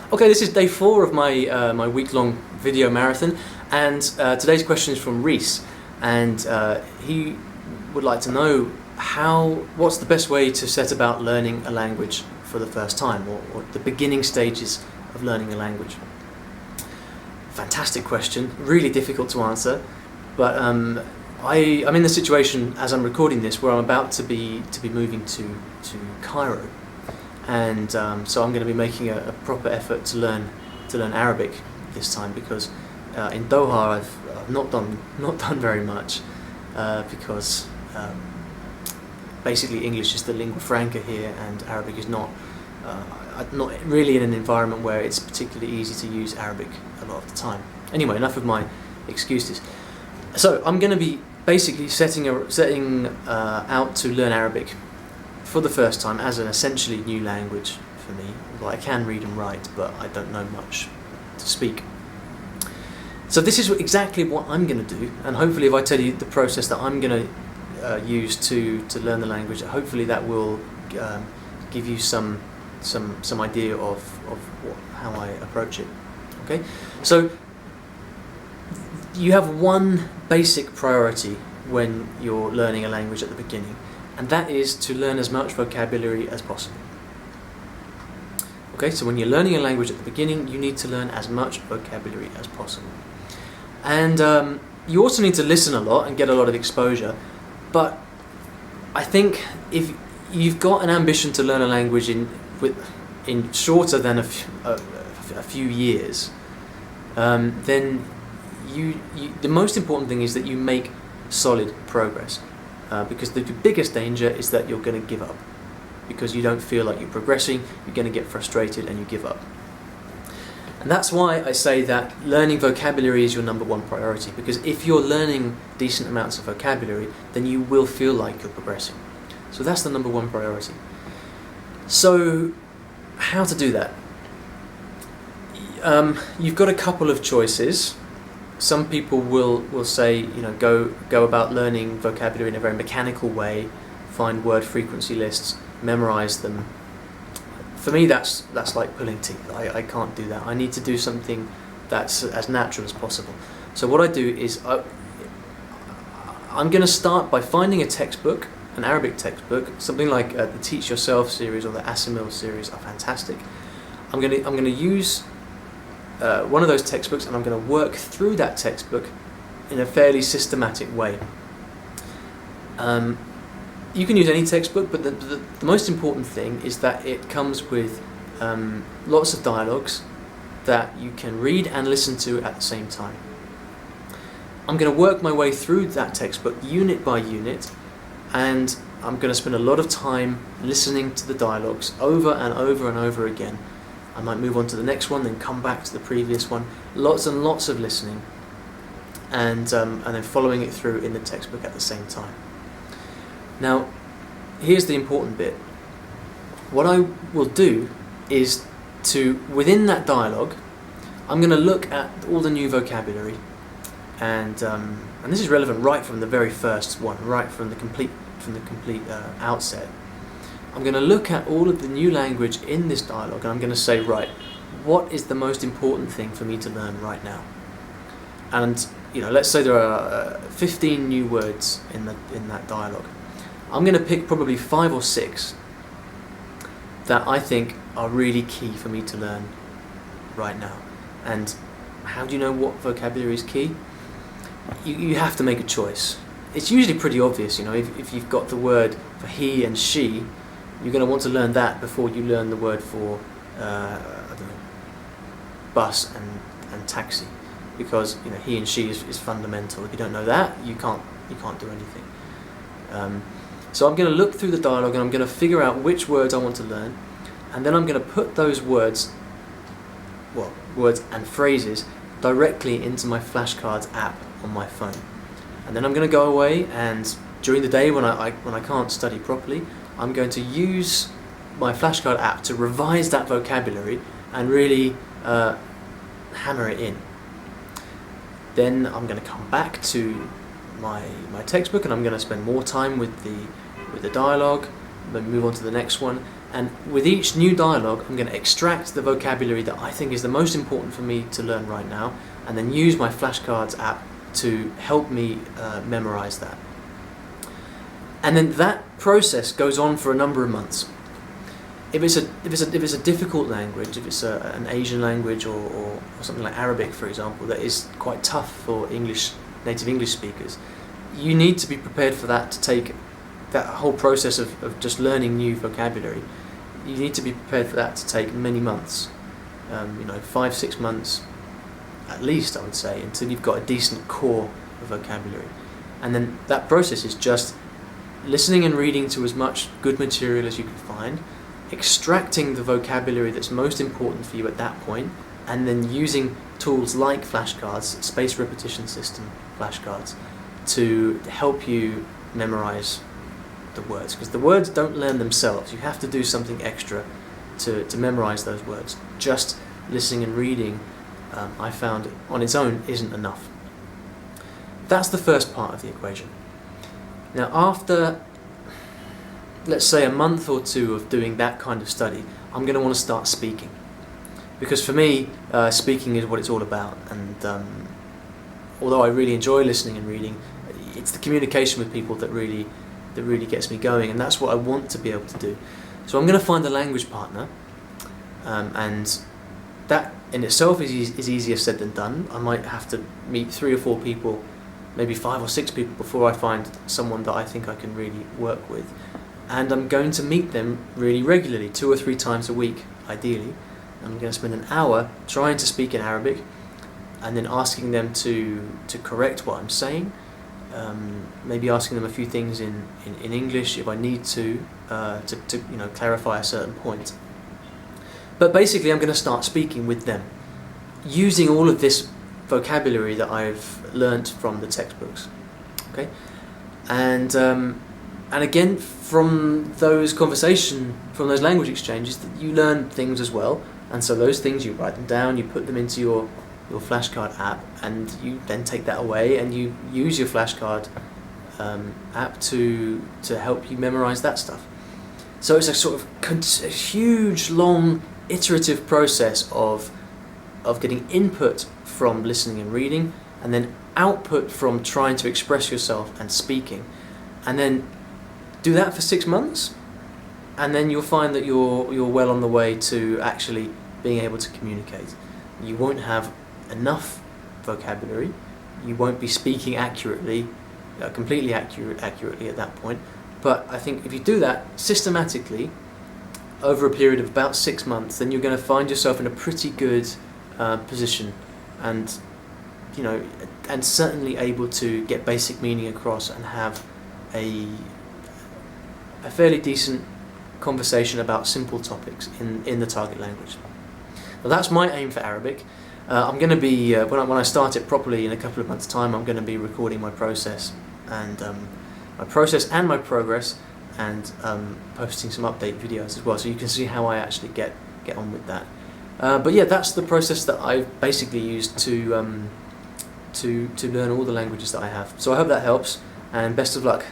Okay, this is day 4 of my my week-long video marathon, and today's question is from Reese, and he would like to know what's the best way to set about learning a language for the first time, or the beginning stages of learning a language. Fantastic question, really difficult to answer, but I'm in the situation as I'm recording this where I'm about to be moving to Cairo. And so I'm going to be making a proper effort to learn Arabic this time, because in Doha I've not done very much, because basically English is the lingua franca here, and Arabic is not really in an environment where it's particularly easy to use Arabic a lot of the time. Anyway, enough of my excuses. So I'm going to be basically setting out to learn Arabic for the first time as an essentially new language for me. Well, I can read and write, but I don't know much to speak. So this is exactly what I'm going to do, and hopefully if I tell you the process that I'm going to use to learn the language, hopefully that will give you some idea of how I approach it. Okay, so you have one basic priority when you're learning a language at the beginning, and that is to learn as much vocabulary as possible. Okay, so when you're learning a language at the beginning, you need to learn as much vocabulary as possible. And you also need to listen a lot and get a lot of exposure, but I think if you've got an ambition to learn a language in shorter than a few years, then the most important thing is that you make solid progress. Because the biggest danger is that you're going to give up, because you don't feel like you're progressing, you're going to get frustrated and you give up. And that's why I say that learning vocabulary is your number one priority, because if you're learning decent amounts of vocabulary, then you will feel like you're progressing. So that's the number one priority. So how to do that? You've got a couple of choices. Some people will say, go about learning vocabulary in a very mechanical way, find word frequency lists, memorize them. For me, that's like pulling teeth. I can't do that. I need to do something that's as natural as possible. So what I do is I'm going to start by finding a textbook, an Arabic textbook, something like the Teach Yourself series or the Asimil series are fantastic. I'm going to use one of those textbooks, and I'm going to work through that textbook in a fairly systematic way. You can use any textbook, but the most important thing is that it comes with lots of dialogues that you can read and listen to at the same time. I'm going to work my way through that textbook unit by unit, and I'm going to spend a lot of time listening to the dialogues over and over and over again. I might move on to the next one, then come back to the previous one. Lots and lots of listening, and then following it through in the textbook at the same time. Now, here's the important bit. What I will do is within that dialogue, I'm going to look at all the new vocabulary, and this is relevant right from the very first one, right from the complete outset. I'm going to look at all of the new language in this dialogue, and I'm going to say, right, what is the most important thing for me to learn right now? And let's say there are 15 new words in that dialogue. I'm going to pick probably 5 or 6 that I think are really key for me to learn right now. And how do you know what vocabulary is key? You have to make a choice. It's usually pretty obvious, if you've got the word for he and she, you're going to want to learn that before you learn the word for bus and taxi, because he and she is fundamental. If you don't know that, you can't do anything. So I'm going to look through the dialogue, and I'm going to figure out which words I want to learn, and then I'm going to put those words and phrases directly into my flashcards app on my phone. And then I'm going to go away, and during the day when I can't study properly, I'm going to use my flashcard app to revise that vocabulary and really hammer it in. Then I'm going to come back to my textbook, and I'm going to spend more time with the dialogue, then move on to the next one, And with each new dialogue, I'm going to extract the vocabulary that I think is the most important for me to learn right now, and then use my flashcards app to help me memorize that. And then that process goes on for a number of months. If it's a difficult language, if it's an Asian language or something like Arabic, for example, that is quite tough for native English speakers, you need to be prepared for that to take that whole process of just learning new vocabulary. You need to be prepared for that to take many months, 5-6 months at least, I would say, until you've got a decent core of vocabulary. And then that process is just listening and reading to as much good material as you can find, extracting the vocabulary that's most important for you at that point, and then using tools like flashcards, spaced repetition system flashcards, to help you memorize the words, because the words don't learn themselves. You have to do something extra to memorize those words. Just listening and reading, I found on its own isn't enough. That's the first part of the equation. Now, after, let's say, a month or two of doing that kind of study, I'm going to want to start speaking, because for me, speaking is what it's all about. And although I really enjoy listening and reading, it's the communication with people that really gets me going, and that's what I want to be able to do. So I'm going to find a language partner, and that in itself is easier said than done. I might have to meet 3 or 4 people, maybe 5 or 6 people, before I find someone that I think I can really work with. And I'm going to meet them really regularly, 2 or 3 times a week, ideally. I'm going to spend an hour trying to speak in Arabic, and then asking them to correct what I'm saying. Maybe asking them a few things in English if I need to clarify a certain point. But basically, I'm going to start speaking with them, using all of this vocabulary that I've learnt from the textbooks. Okay, and again, from those language exchanges, you learn things as well. And so those things, you write them down, you put them into your flashcard app, and you then take that away and you use your flashcard app to help you memorize that stuff. So it's a sort of a huge, long, iterative process of getting input from listening and reading, and then output from trying to express yourself and speaking. And then do that for 6 months, and then you'll find that you're well on the way to actually being able to communicate. You won't have enough vocabulary, you won't be speaking accurately, completely accurately at that point, but I think if you do that systematically over a period of about 6 months, then you're going to find yourself in a pretty good position, and certainly able to get basic meaning across and have a fairly decent conversation about simple topics in the target language. Well, that's my aim for Arabic. I'm going to be, when I start it properly in a couple of months' time, I'm going to be recording my process and my progress, and posting some update videos as well, so you can see how I actually get on with that. But yeah, that's the process that I've basically used to learn all the languages that I have. So I hope that helps, and best of luck.